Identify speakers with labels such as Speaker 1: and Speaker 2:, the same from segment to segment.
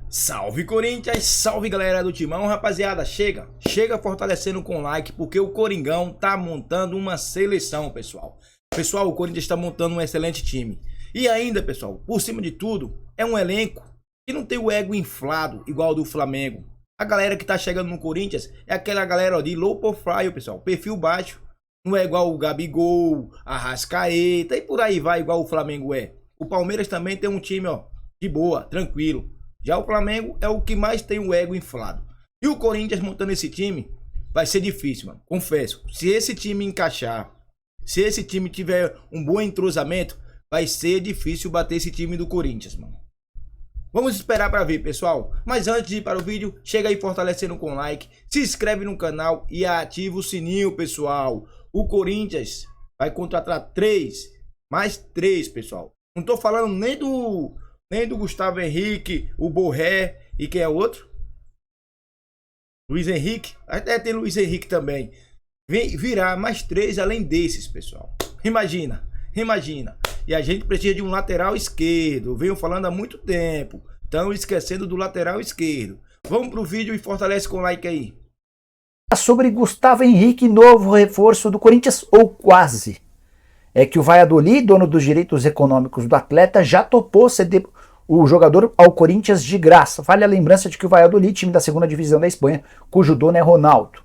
Speaker 1: Salve Corinthians, salve galera do Timão, rapaziada, chega fortalecendo com like, porque o Coringão tá montando uma seleção, pessoal. Pessoal, o Corinthians está montando um excelente time. E ainda, pessoal, por cima de tudo, é um elenco que não tem o ego inflado, igual ao do Flamengo. A galera que tá chegando no Corinthians é aquela galera de low profile, pessoal, perfil baixo. Não é igual o Gabigol, a Arrascaeta e por aí vai, igual o Flamengo é. O Palmeiras também tem um time, ó, de boa, tranquilo. Já o Flamengo é o que mais tem o ego inflado. E o Corinthians montando esse time vai ser difícil, mano. Confesso. Se esse time encaixar, se esse time tiver um bom entrosamento, vai ser difícil bater esse time do Corinthians, mano. Vamos esperar para ver, pessoal. Mas antes de ir para o vídeo, chega aí fortalecendo com like, se inscreve no canal e ativa o sininho, pessoal. O Corinthians vai contratar mais três, pessoal. Não tô falando nem do Gustavo Henrique, o Borré e quem é o outro? Luiz Henrique. Até tem Luiz Henrique também. Virá mais 3 além desses, pessoal. Imagina. E a gente precisa de um lateral esquerdo. Venho falando há muito tempo. Estão esquecendo do lateral esquerdo. Vamos pro vídeo e fortalece com like aí.
Speaker 2: Sobre Gustavo Henrique, novo reforço do Corinthians, ou quase. É que o Valladolid, dono dos direitos econômicos do atleta, já topou ceder o jogador ao Corinthians de graça. Vale a lembrança de que o Valladolid, time da segunda divisão da Espanha, cujo dono é Ronaldo.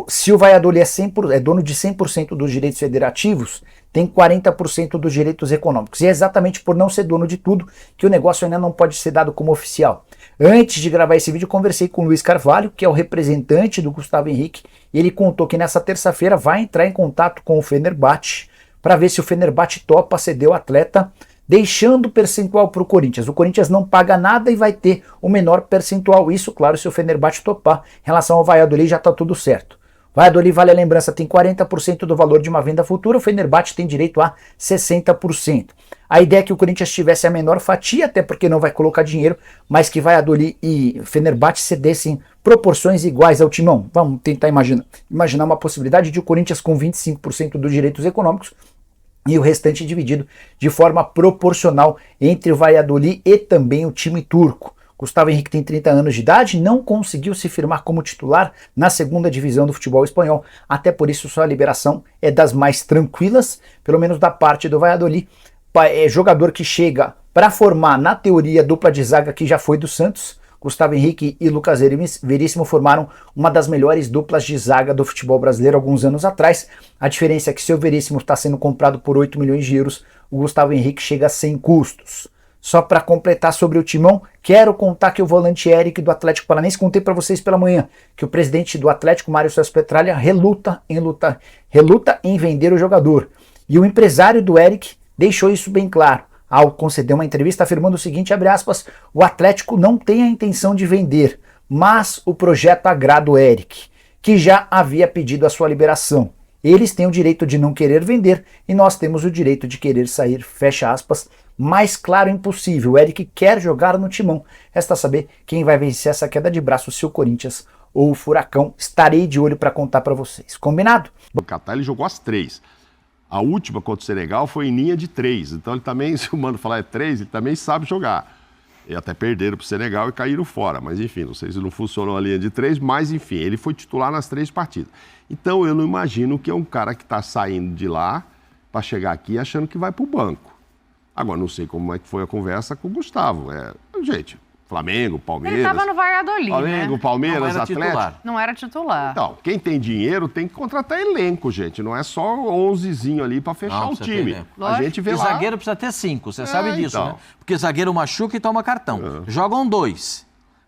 Speaker 2: Se o Valladolid é dono de 100% dos direitos federativos, tem 40% dos direitos econômicos. E é exatamente por não ser dono de tudo que o negócio ainda não pode ser dado como oficial. Antes de gravar esse vídeo, conversei com o Luiz Carvalho, que é o representante do Gustavo Henrique, e ele contou que nessa terça-feira vai entrar em contato com o Fenerbahçe para ver se o Fenerbahçe topa ceder o atleta, deixando o percentual para o Corinthians. O Corinthians não paga nada e vai ter o menor percentual. Isso, claro, se o Fenerbahçe topar. Em relação ao Valladolid, já está tudo certo. O Valladolid, vale a lembrança, tem 40% do valor de uma venda futura, o Fenerbahçe tem direito a 60%. A ideia é que o Corinthians tivesse a menor fatia, até porque não vai colocar dinheiro, mas que Valladolid e Fenerbahçe cedessem proporções iguais ao Timão. Vamos tentar imaginar uma possibilidade de o Corinthians com 25% dos direitos econômicos e o restante dividido de forma proporcional entre o Valladolid e também o time turco. Gustavo Henrique tem 30 anos de idade, não conseguiu se firmar como titular na segunda divisão do futebol espanhol, até por isso sua liberação é das mais tranquilas, pelo menos da parte do Valladolid. É jogador que chega para formar, na teoria, dupla de zaga que já foi do Santos. Gustavo Henrique e Lucas Veríssimo formaram uma das melhores duplas de zaga do futebol brasileiro alguns anos atrás. A diferença é que se o Veríssimo está sendo comprado por 8 milhões de euros, o Gustavo Henrique chega sem custos. Só para completar sobre o Timão, quero contar que o volante Eric do Atlético Paranaense, contei para vocês pela manhã, que o presidente do Atlético, Mário Celso Petralha, reluta em vender o jogador. E o empresário do Eric deixou isso bem claro, ao conceder uma entrevista afirmando o seguinte, abre aspas, o Atlético não tem a intenção de vender, mas o projeto agrada o Eric, que já havia pedido a sua liberação. Eles têm o direito de não querer vender e nós temos o direito de querer sair, fecha aspas, mais claro impossível. O Eric quer jogar no Timão. Resta saber quem vai vencer essa queda de braço, se o Corinthians ou o Furacão. Estarei de olho para contar para vocês. Combinado?
Speaker 3: O Catar ele jogou as 3. A última contra o Senegal foi em linha de 3. Então ele também, se o Mano falar é 3, ele também sabe jogar. E até perderam para o Senegal e caíram fora. Mas enfim, não sei se não funcionou a linha de 3, mas enfim, ele foi titular nas 3 partidas. Então eu não imagino que é um cara que está saindo de lá para chegar aqui achando que vai para o banco. Agora, não sei como é que foi a conversa com o Gustavo. Gente, Flamengo, Palmeiras...
Speaker 4: Ele estava no Valladolid,
Speaker 3: Flamengo,
Speaker 4: né?
Speaker 3: Palmeiras, Atlético...
Speaker 4: Não era titular.
Speaker 3: Então, quem tem dinheiro tem que contratar elenco, gente. Não é só 11zinho ali para fechar o time. A gente vê
Speaker 5: e
Speaker 3: lá...
Speaker 5: zagueiro precisa ter 5, você sabe disso,
Speaker 3: então.
Speaker 5: né? Porque zagueiro machuca e toma cartão. Jogam 2.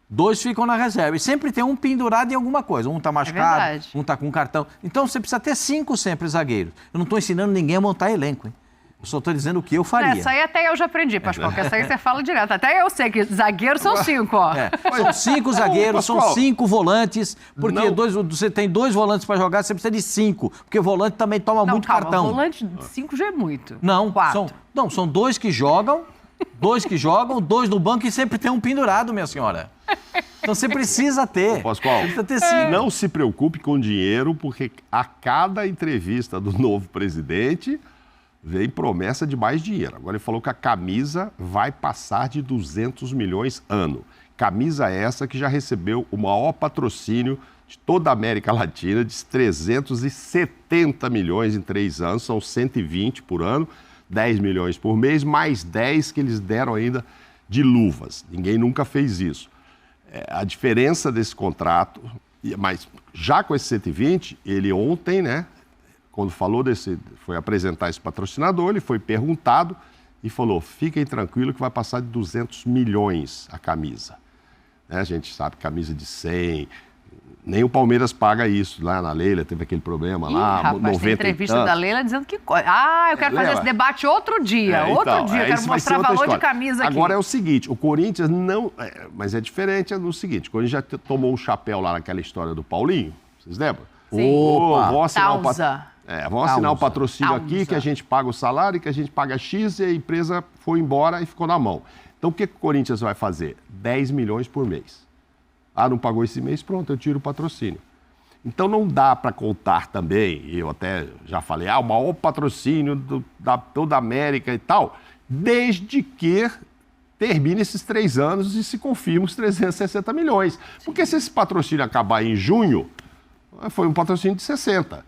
Speaker 5: 2 ficam na reserva. E sempre tem um pendurado em alguma coisa. Um tá machucado, um tá com cartão. Então você precisa ter 5 sempre zagueiros. Eu não estou ensinando ninguém a montar elenco, hein? Eu só estou dizendo o que eu faria.
Speaker 4: Essa aí até eu já aprendi, Pascoal, que essa aí você fala direto. Até eu sei que zagueiros são 5, ó.
Speaker 5: São 5 zagueiros, são 5 volantes, porque você tem 2 volantes para jogar, você precisa de 5, porque o volante também toma muito cartão.
Speaker 4: Volante 5 já é muito.
Speaker 5: Não,
Speaker 4: 4.
Speaker 5: São 2 que jogam, 2 no banco e sempre tem um pendurado, minha senhora. Então você precisa ter.
Speaker 3: Pascoal,
Speaker 5: precisa ter 5.
Speaker 3: Não se preocupe com dinheiro, porque a cada entrevista do novo presidente... Veio promessa de mais dinheiro. Agora ele falou que a camisa vai passar de 200 milhões ano. Camisa essa que já recebeu o maior patrocínio de toda a América Latina, de 370 milhões em 3 anos, são 120 por ano, 10 milhões por mês, mais 10 que eles deram ainda de luvas. Ninguém nunca fez isso. A diferença desse contrato, mas já com esse 120, ele ontem, né, quando foi apresentar esse patrocinador, ele foi perguntado e falou, fiquem tranquilos que vai passar de 200 milhões a camisa. Né, a gente sabe, camisa de 100, nem o Palmeiras paga isso. Lá na Leila teve aquele problema lá,
Speaker 4: rapaz,
Speaker 3: 90
Speaker 4: tem entrevista
Speaker 3: e tanto.
Speaker 4: da Leila dizendo que... Ah, eu quero fazer esse debate outro dia, eu quero mostrar valor de camisa aqui.
Speaker 3: Agora é o seguinte, o Corinthians não... mas é diferente no seguinte, o Corinthians já tomou um chapéu lá naquela história do Paulinho, vocês lembram?
Speaker 4: Sim.
Speaker 3: Opa! Vão assinar o patrocínio aqui, que a gente paga o salário, que a gente paga X e a empresa foi embora e ficou na mão. Então o que o Corinthians vai fazer? 10 milhões por mês. Ah, não pagou esse mês? Pronto, eu tiro o patrocínio. Então não dá para contar também, eu até já falei, o maior patrocínio da toda a América e tal, desde que termine esses 3 anos e se confirme os 360 milhões. Porque se esse patrocínio acabar em junho, foi um patrocínio de 60.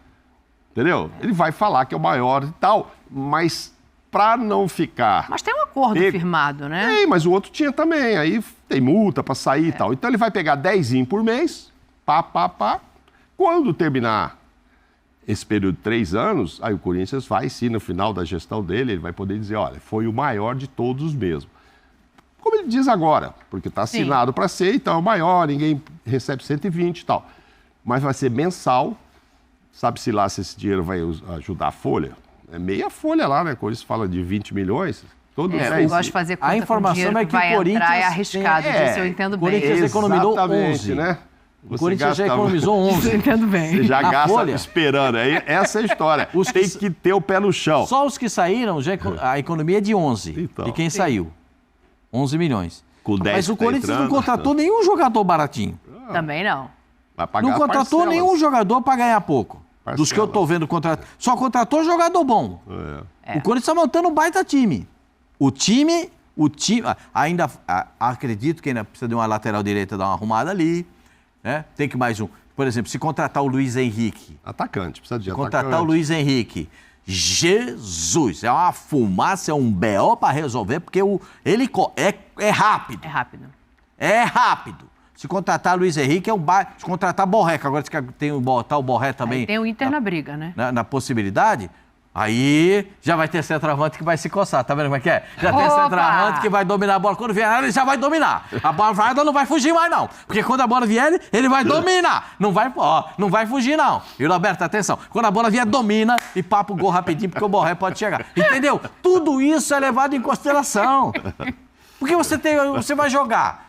Speaker 3: Entendeu? Ele vai falar que é o maior e tal, mas para não ficar...
Speaker 4: Mas tem um acordo firmado, né?
Speaker 3: Tem, mas o outro tinha também, aí tem multa para sair e tal. Então ele vai pegar 10 por mês, pá. Quando terminar esse período de 3 anos, aí o Corinthians vai, sim, no final da gestão dele, ele vai poder dizer, olha, foi o maior de todos mesmo. Como ele diz agora, porque está assinado para ser, então é o maior, ninguém recebe 120 e tal. Mas vai ser mensal, sabe-se lá se esse dinheiro vai ajudar a folha? É meia folha lá, né? Quando eles falam de 20 milhões, todo mês.
Speaker 4: Eu gosto de fazer conta
Speaker 5: a informação
Speaker 4: com
Speaker 5: é que
Speaker 4: vai
Speaker 5: o Corinthians
Speaker 4: entrar, é arriscado, disso eu entendo bem.
Speaker 5: O Corinthians economizou 11,
Speaker 3: né?
Speaker 5: O Corinthians já economizou 11.
Speaker 4: Eu entendo bem.
Speaker 3: Você já gasta
Speaker 5: folha.
Speaker 3: esperando. Essa é a história. Tem que ter o pé no chão.
Speaker 5: Só os que saíram, a economia é de 11.
Speaker 3: Então.
Speaker 5: E quem saiu? 11 milhões.
Speaker 3: Com 10
Speaker 5: Mas o Corinthians
Speaker 3: entrando,
Speaker 5: não contratou nenhum jogador baratinho.
Speaker 4: Também não.
Speaker 3: Vai pagar
Speaker 5: Não contratou
Speaker 3: parcelas.
Speaker 5: nenhum jogador para ganhar pouco. Dos que eu tô vendo contratar. Só contratou jogador bom. O Corinthians está montando um baita time. O time, ainda acredito que ainda precisa de uma lateral direita dar uma arrumada ali. Né? Tem que mais um. Por exemplo, se contratar o Luiz Henrique.
Speaker 3: Atacante, precisa de atacante.
Speaker 5: Contratar o Luiz Henrique. Jesus, é uma fumaça, é um BO para resolver, porque ele é rápido. É rápido. Se contratar Luiz Henrique, se contratar Borré, que agora tem o Borré também.
Speaker 4: Aí tem o Inter na briga, né?
Speaker 5: Na possibilidade, aí já vai ter centroavante que vai se coçar, tá vendo como é que é? Já tem centroavante que vai dominar a bola. Quando vier, ele já vai dominar. A bola não vai fugir mais, não. Porque quando a bola vier, ele vai dominar. Não vai fugir, não. E Roberto, atenção. Quando a bola vier, domina e papa o gol rapidinho, porque o Borré pode chegar. Entendeu? Tudo isso é levado em consideração. Porque você vai jogar.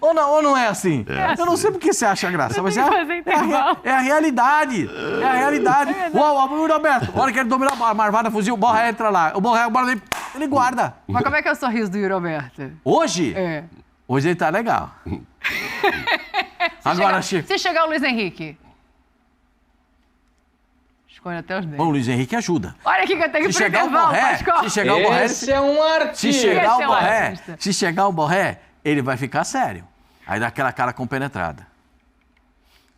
Speaker 5: Ou não é assim? Eu não sei porque você acha graça, mas é a realidade. É a realidade. O Roberto, a hora que ele domina a bola, marvada, fuzil, o Borré entra lá. O Borré, a bola dele, ele guarda.
Speaker 4: Mas como é que é o sorriso do Yuri Alberto?
Speaker 5: Hoje?
Speaker 4: É.
Speaker 5: Hoje ele tá legal. Agora, Chico.
Speaker 4: Se chegar o Luiz Henrique. Escolhe até os dentes.
Speaker 5: Bom, o Luiz Henrique ajuda.
Speaker 4: Olha aqui que eu tenho que ir pro intervalo, Pascoal.
Speaker 5: Se chegar o Borré...
Speaker 6: Esse é um artista.
Speaker 5: Se chegar o Borré, ele vai ficar sério. Aí dá aquela cara compenetrada.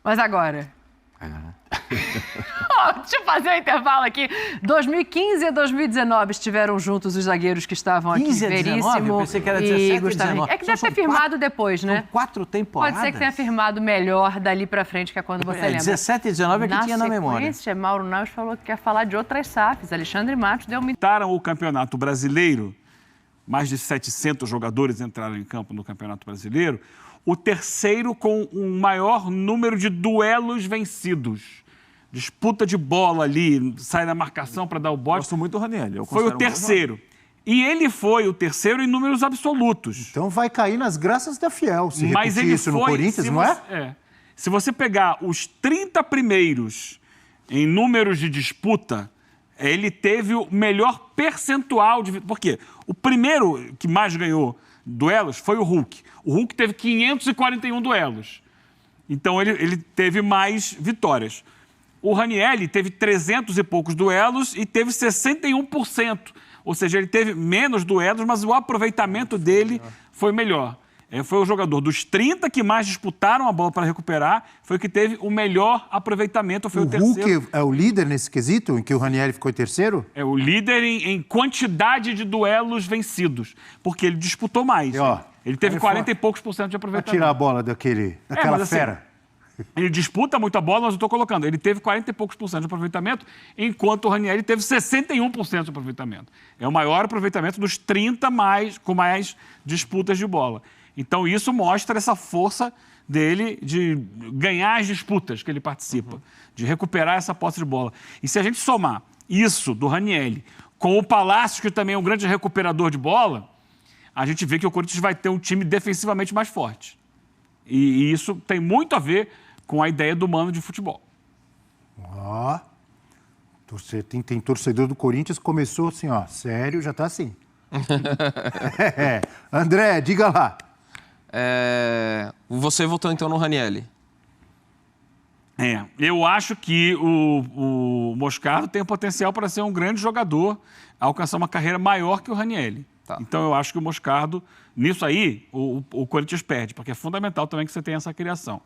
Speaker 4: Mas agora? Deixa eu fazer um intervalo aqui. 2015 e 2019 estiveram juntos os zagueiros que estavam aqui.
Speaker 5: 15 a 19? Eu pensei que era 17 e 19.
Speaker 4: É que deve ter firmado depois, né?
Speaker 5: São 4 temporadas.
Speaker 4: Pode ser que tenha firmado melhor dali pra frente, que é quando você lembra.
Speaker 5: 17 e 19 é que tinha na memória.
Speaker 4: Mauro Naus falou que quer falar de outras SAFs. Alexandre Matos deu uma...
Speaker 7: O Campeonato Brasileiro, mais de 700 jogadores entraram em campo no Campeonato Brasileiro, o terceiro com o maior número de duelos vencidos. Disputa de bola ali, sai da marcação para dar o bote.
Speaker 5: Gosto muito do Ranieri.
Speaker 7: Foi o terceiro. E ele foi o terceiro em números absolutos.
Speaker 2: Então vai cair nas graças da Fiel, se
Speaker 7: Mas
Speaker 2: repetir
Speaker 7: ele
Speaker 2: isso no Corinthians, não é?
Speaker 7: Se você pegar os 30 primeiros em números de disputa, ele teve o melhor percentual de... Por quê? O primeiro que mais ganhou duelos foi o Hulk. O Hulk teve 541 duelos. Então, ele teve mais vitórias. O Ranieri teve 300 e poucos duelos e teve 61%. Ou seja, ele teve menos duelos, mas o aproveitamento dele foi melhor. Foi o jogador dos 30 que mais disputaram a bola para recuperar, foi o que teve o melhor aproveitamento, foi o terceiro.
Speaker 2: Hulk é o líder nesse quesito, em que o Ranieri ficou em terceiro?
Speaker 7: É o líder em quantidade de duelos vencidos, porque ele disputou mais. Ele teve 40 e poucos % de aproveitamento.
Speaker 2: Pra tirar a bola daquela fera.
Speaker 7: Ele disputa muito a bola, mas eu estou colocando. Ele teve 40 e poucos % de aproveitamento, enquanto o Ranieri teve 61% de aproveitamento. É o maior aproveitamento dos 30 com mais disputas de bola. Então, isso mostra essa força dele de ganhar as disputas que ele participa, de recuperar essa posse de bola. E se a gente somar isso do Ranieri com o Palácio, que também é um grande recuperador de bola, a gente vê que o Corinthians vai ter um time defensivamente mais forte. E isso tem muito a ver com a ideia do Mano de futebol.
Speaker 2: Tem torcedor do Corinthians que começou assim, sério, já tá assim. André, diga lá.
Speaker 6: Você votou então no Ranieri?
Speaker 7: Eu acho que o Moscardo tem o potencial para ser um grande jogador, alcançar uma carreira maior que o Ranieri. Tá. Então eu acho que o Moscardo, nisso aí, o Corinthians perde, porque é fundamental também que você tenha essa criação.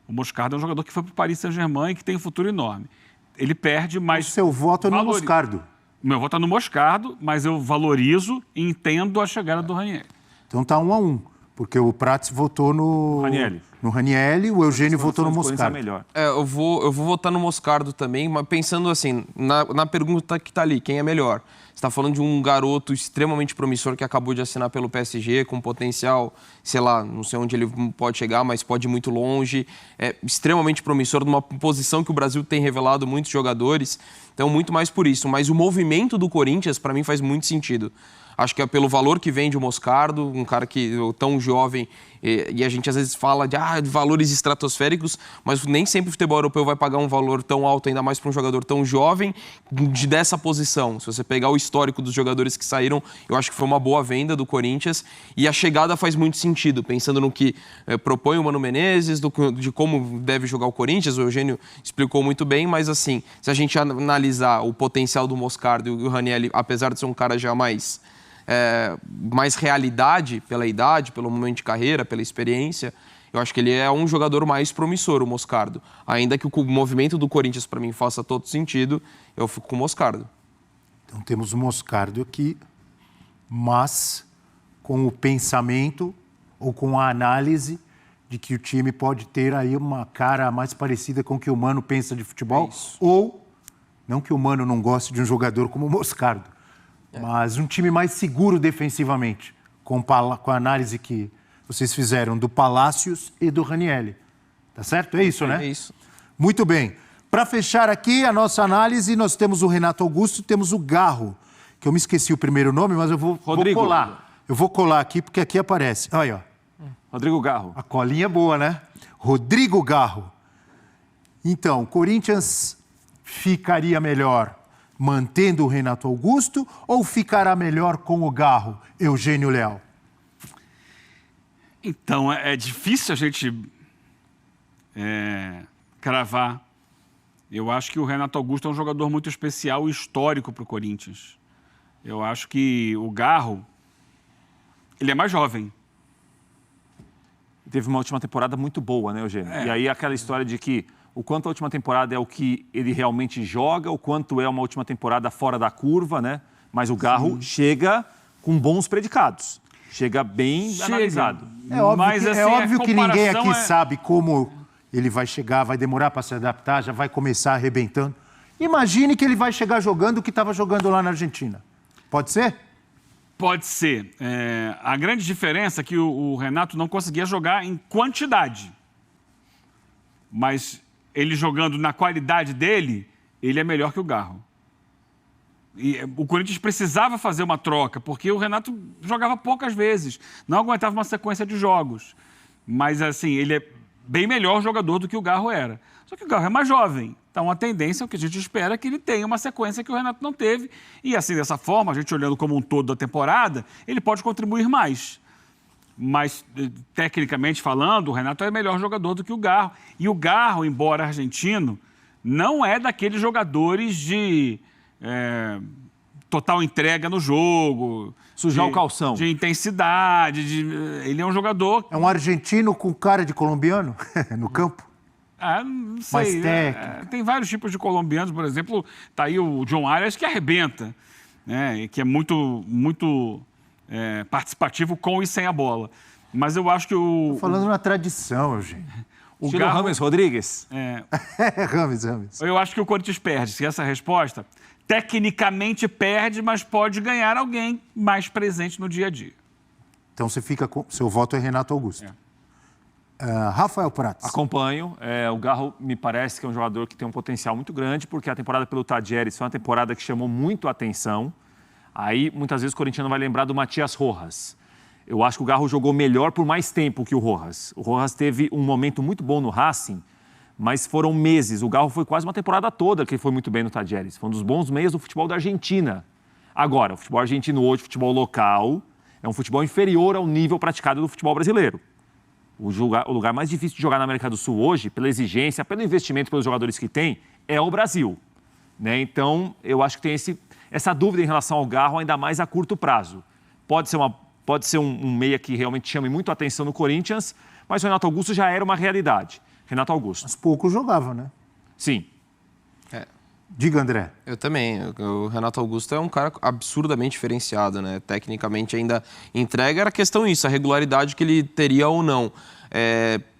Speaker 7: O Moscardo é um jogador que foi para o Paris Saint-Germain e que tem um futuro enorme. Ele perde, mas...
Speaker 2: O seu voto é no Moscardo.
Speaker 7: O meu voto é no Moscardo, mas eu valorizo e entendo a chegada do Ranieri.
Speaker 2: Então tá 1-1. Porque o Prats votou no Ranieri, o Eugênio votou no Moscardo.
Speaker 6: Eu vou votar no Moscardo também, mas pensando assim, na pergunta que está ali, quem é melhor? Você está falando de um garoto extremamente promissor que acabou de assinar pelo PSG, com potencial, sei lá, não sei onde ele pode chegar, mas pode ir muito longe. É extremamente promissor, numa posição que o Brasil tem revelado muitos jogadores. Então, muito mais por isso. Mas o movimento do Corinthians, para mim, faz muito sentido. Acho que é pelo valor que vende o Moscardo, um cara tão jovem, e a gente às vezes fala de valores estratosféricos, mas nem sempre o futebol europeu vai pagar um valor tão alto, ainda mais para um jogador tão jovem, dessa posição. Se você pegar o histórico dos jogadores que saíram, eu acho que foi uma boa venda do Corinthians, e a chegada faz muito sentido, pensando no que propõe o Mano Menezes, de como deve jogar o Corinthians, o Eugênio explicou muito bem, mas assim, se a gente analisar o potencial do Moscardo e o Ranieri, apesar de ser um cara já mais realidade pela idade, pelo momento de carreira, pela experiência, eu acho que ele é um jogador mais promissor, o Moscardo. Ainda que o movimento do Corinthians, para mim, faça todo sentido, eu fico com o Moscardo.
Speaker 2: Então temos o Moscardo aqui, mas com o pensamento ou com a análise de que o time pode ter aí uma cara mais parecida com o que o Mano pensa de futebol, ou, não que o Mano não goste de um jogador como o Moscardo, mas um time mais seguro defensivamente, com a análise que vocês fizeram do Palácios e do Ranieri. Tá certo? É isso, né?
Speaker 6: É isso.
Speaker 2: Muito bem. Para fechar aqui a nossa análise, nós temos o Renato Augusto, temos o Garro, que eu me esqueci o primeiro nome, mas eu vou colar. Eu vou colar aqui, porque aqui aparece. Olha, ó.
Speaker 8: Rodrigo Garro.
Speaker 2: A colinha é boa, né? Rodrigo Garro. Então, o Corinthians ficaria melhor mantendo o Renato Augusto ou ficará melhor com o Garro, Eugênio Leal?
Speaker 7: Então, é difícil a gente cravar. Eu acho que o Renato Augusto é um jogador muito especial e histórico para o Corinthians. Eu acho que o Garro, ele é mais jovem.
Speaker 8: Teve uma última temporada muito boa, né, Eugênio? E aí aquela história de que o quanto a última temporada é o que ele realmente joga, o quanto é uma última temporada fora da curva, né? Mas o Garro chega com bons predicados. Chega bem analisado.
Speaker 2: É óbvio que ninguém aqui sabe como ele vai chegar, vai demorar para se adaptar, já vai começar arrebentando. Imagine que ele vai chegar jogando o que estava jogando lá na Argentina. Pode ser?
Speaker 7: Pode ser. A grande diferença é que o Renato não conseguia jogar em quantidade. Mas ele jogando na qualidade dele, ele é melhor que o Garro. E o Corinthians precisava fazer uma troca, porque o Renato jogava poucas vezes, não aguentava uma sequência de jogos. Mas, assim, ele é bem melhor jogador do que o Garro era. Só que o Garro é mais jovem, então a tendência, o que a gente espera, é que ele tenha uma sequência que o Renato não teve. E, assim, dessa forma, a gente olhando como um todo da temporada, ele pode contribuir mais. Mas, tecnicamente falando, o Renato é melhor jogador do que o Garro. E o Garro, embora argentino, não é daqueles jogadores de total entrega no jogo.
Speaker 8: Sujar o calção.
Speaker 7: De intensidade. Ele é um jogador...
Speaker 2: É um argentino com cara de colombiano no campo?
Speaker 7: Não sei.
Speaker 2: Mais técnico.
Speaker 7: Tem vários tipos de colombianos, por exemplo, tá aí o John Arias, que arrebenta, né? Que é muito participativo com e sem a bola. Mas eu acho que
Speaker 2: Tô falando na tradição, Eugênio.
Speaker 7: O
Speaker 8: Estilo Rames Rodrigues?
Speaker 2: Rames.
Speaker 7: Eu acho que o Corinthians perde. Se essa é a resposta, tecnicamente perde, mas pode ganhar alguém mais presente no dia a dia.
Speaker 2: Então você fica com... Seu voto é Renato Augusto. Rafael Prats.
Speaker 8: Acompanho. O Garro me parece que é um jogador que tem um potencial muito grande, porque a temporada pelo Tadieres foi uma temporada que chamou muito a atenção. Aí, muitas vezes, o corintiano vai lembrar do Matias Rojas. Eu acho que o Garro jogou melhor por mais tempo que o Rojas. O Rojas teve um momento muito bom no Racing, mas foram meses. O Garro foi quase uma temporada toda que foi muito bem no Tadieres. Foi um dos bons meios do futebol da Argentina. Agora, o futebol argentino hoje, futebol local, é um futebol inferior ao nível praticado do futebol brasileiro. O lugar mais difícil de jogar na América do Sul hoje, pela exigência, pelo investimento pelos jogadores que tem, é o Brasil. Né? Então, eu acho que tem essa dúvida em relação ao Garro, ainda mais a curto prazo. Pode ser um meia que realmente chame muito a atenção no Corinthians, mas o Renato Augusto já era uma realidade. Renato Augusto.
Speaker 2: Mas pouco jogava, né?
Speaker 8: Sim.
Speaker 2: Diga, André.
Speaker 6: Eu também. O Renato Augusto é um cara absurdamente diferenciado, né? Tecnicamente ainda entrega. Era questão isso, a regularidade que ele teria ou não.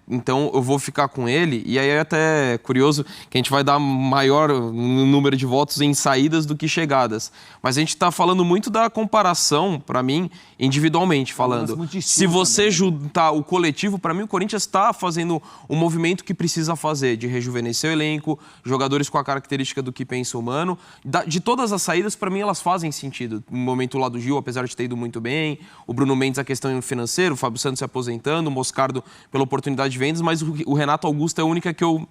Speaker 6: Então eu vou ficar com ele, e aí é até curioso que a gente vai dar maior número de votos em saídas do que chegadas. Mas a gente está falando muito da comparação, para mim, individualmente falando. Se você juntar o coletivo, para mim o Corinthians está fazendo o movimento que precisa fazer, de rejuvenescer o elenco, jogadores com a característica do que pensa humano. De todas as saídas, para mim elas fazem sentido. No momento lá do Gil, apesar de ter ido muito bem, o Bruno Mendes a questão financeira, o Fábio Santos se aposentando, o Moscardo pela oportunidade de vendas, mas o Renato Augusto é a única que eu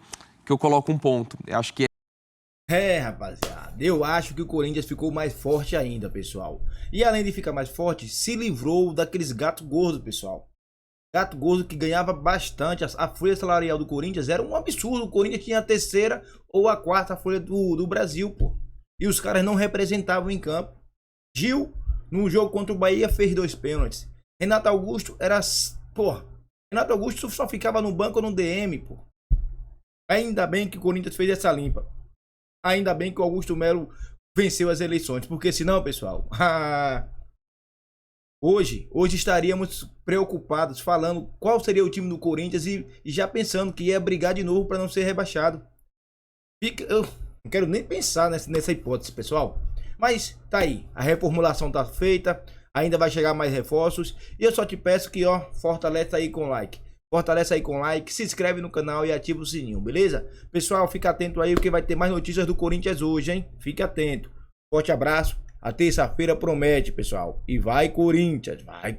Speaker 6: coloco um ponto. Eu acho que
Speaker 1: rapaziada, eu acho que o Corinthians ficou mais forte ainda, pessoal. E além de ficar mais forte, se livrou daqueles gato gordo, pessoal. Gato gordo que ganhava bastante. A folha salarial do Corinthians era um absurdo. O Corinthians tinha a terceira ou a quarta folha do Brasil, pô. E os caras não representavam em campo. Gil, no jogo contra o Bahia, fez 2 pênaltis. Renato Augusto era... Porra, Renato Augusto só ficava no banco ou no DM, pô. Ainda bem que o Corinthians fez essa limpa. Ainda bem que o Augusto Melo venceu as eleições. Porque senão, pessoal... Hoje estaríamos preocupados falando qual seria o time do Corinthians e já pensando que ia brigar de novo para não ser rebaixado. Eu não quero nem pensar nessa hipótese, pessoal. Mas tá aí, a reformulação tá feita, ainda vai chegar mais reforços. E eu só te peço que, fortalece aí com like. Fortalece aí com like, se inscreve no canal e ativa o sininho, beleza? Pessoal, fica atento aí, porque vai ter mais notícias do Corinthians hoje, hein? Fique atento. Forte abraço. A terça-feira promete, pessoal. E vai, Corinthians. Vai, Corinthians.